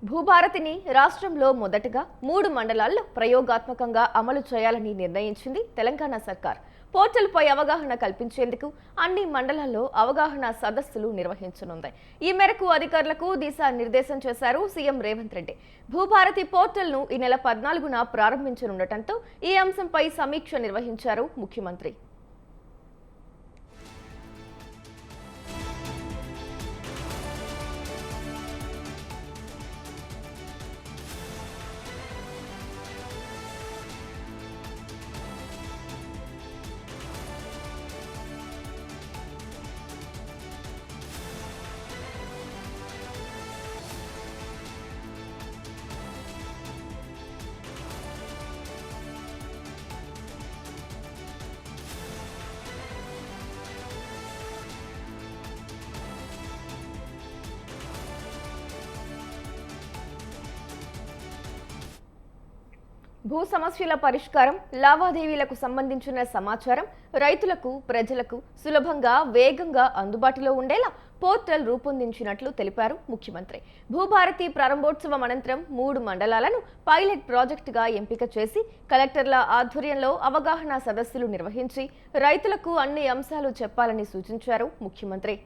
భూభారతిని రాష్ట్రంలో మొదటగా 3 మండలాల్లో ప్రయోగాత్మకంగా అమలు చేయాలని నిర్ణయించింది తెలంగాణ సర్కార్. పోర్టల్పై అవగాహన కల్పించేందుకు అన్ని మండలాల్లో అవగాహన సదస్సులు నిర్వహించనుంది. ఈ మేరకు అధికారులకు దిశానిర్దేశం చేశారు సీఎం రేవంత్ రెడ్డి. భూభారతి పోర్టల్ను ఈ నెల 14న ప్రారంభించనుండటంతో ఈ అంశంపై సమీక్ష నిర్వహించారు ముఖ్యమంత్రి. భూ సమస్యల పరిష్కారం, లావాదేవీలకు సంబంధించిన సమాచారం రైతులకు, ప్రజలకు సులభంగా, వేగంగా అందుబాటులో ఉండేలా పోర్టల్ రూపొందించినట్లు తెలిపారు ముఖ్యమంత్రి. భూభారతి ప్రారంభోత్సవం అనంతరం 3 మండలాలను పైలట్ ప్రాజెక్టుగా ఎంపిక చేసి కలెక్టర్ల ఆధ్వర్యంలో అవగాహన సదస్సులు నిర్వహించి రైతులకు అన్ని అంశాలు చెప్పాలని సూచించారు ముఖ్యమంత్రి.